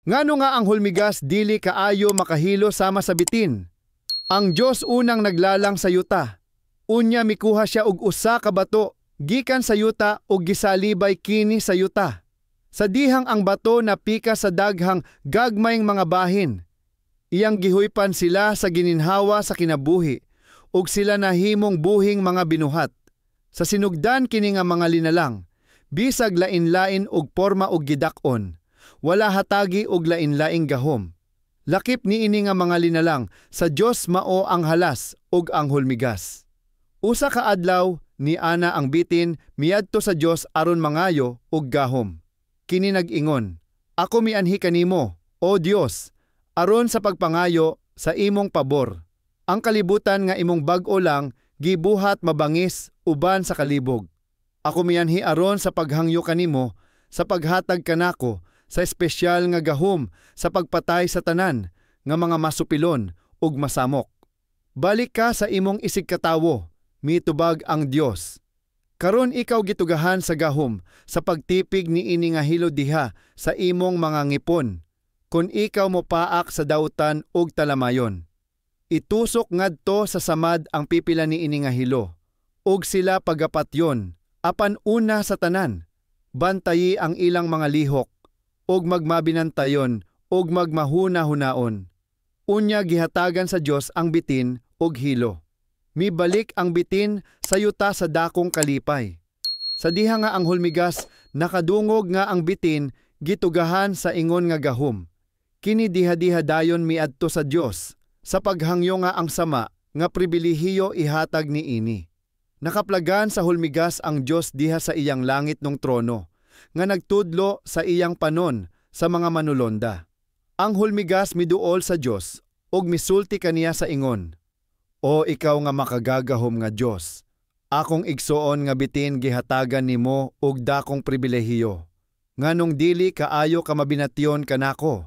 Ngano nga ang hulmigas dili kaayo makahilo sama sa bitin? Ang Dios unang naglalang sa yuta. Unya mikuha siya og usa ka bato gikan sa yuta ug gisalibay kini sa yuta. Sa dihang ang bato napika sa daghang gagmayng mga bahin. Iyang gihuypan sila sa gininhawa sa kinabuhi ug sila nahimong buhing mga binuhat. Sa sinugdan kini nga mga linalang, bisag lain-lain og porma og gidak-on. Wala hatagi og lain-laing gahom. Lakip niini nga mga linalang, sa Dios mao ang halas ug ang hulmigas. Usa ka adlaw ni ana ang bitin miadto sa Dios aron mangayo og gahom. Kini nag-ingon, ako mianhi kanimo, O Dios, aron sa pagpangayo sa imong pabor. Ang kalibutan nga imong bag-o lang gibuhat mabangis uban sa kalibog. Ako mianhi aron sa paghangyo kanimo, sa paghatag kanako sa espesyal nga gahom sa pagpatay sa tanan nga mga masupilon ug masamok. Balik ka sa imong isig katawo, mitubag ang Dios. Karon ikaw gitugahan sa gahom sa pagtipig niini nga hilod diha sa imong mga ngipon. Kun ikaw mo paak sa dautan ug talamayon. Itusok ngadto sa samad ang pipila niini nga hilo, ug sila pagapatyon, apan una sa tanan. Bantayi ang ilang mga lihok, ug magmabinantayon, ug magmahuna-hunaon. Unya gihatagan sa Dios ang bitin ug hilo. Mibalik ang bitin sa yuta sa dakong kalipay. Sa diha nga ang hulmigas, nakadungog nga ang bitin gitugahan sa ingon nga gahom. Kini diha-diha dayon miadto sa Dios, sa paghangyo nga ang sama nga pribilehiyo ihatag niini. Nakaplagan sa hulmigas ang Dios diha sa iyang langit nung trono, nga nagtudlo sa iyang panon sa mga manulonda. Ang hulmigas miduol sa Dios, ug misulti kaniya sa ingon, O ikaw nga makagagahom nga Dios, akong igsuon nga bitin gihatagan nimo og dakong pribilehiyo. Nganong dili kaayo ka mabinatyon kanako,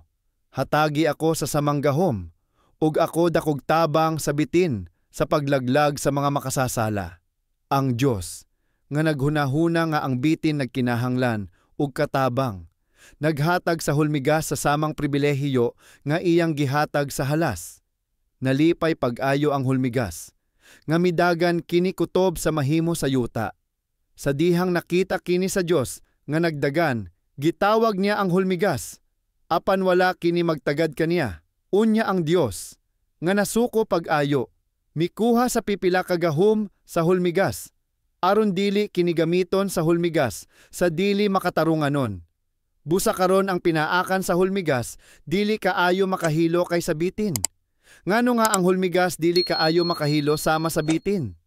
hatagi ako sa samang gahom, ug ako dakog tabang sa bitin sa paglaglag sa mga makasasala. Ang Dios, nga naghunahuna nga ang bitin nagkinahanglan ug katabang, naghatag sa hulmigas sa samang pribilehiyo nga iyang gihatag sa halas. Nalipay pag-ayo ang hulmigas, nga midagan kini kutob sa mahimo sa yuta. Sa dihang nakita kini sa Dios nga nagdagan, gitawag niya ang hulmigas, apan wala kini magtagad kaniya. Unya ang Dios, nga nasuko pag-ayo, mikuha sa pipila ka gahom sa hulmigas, aron dili kinigamiton sa hulmigas sa dili makatarunganon. Busa karon ang pinaakan sa hulmigas, dili kaayo makahilo kay sa bitin. Ngano nga ang hulmigas dili kaayo makahilo sama sa bitin?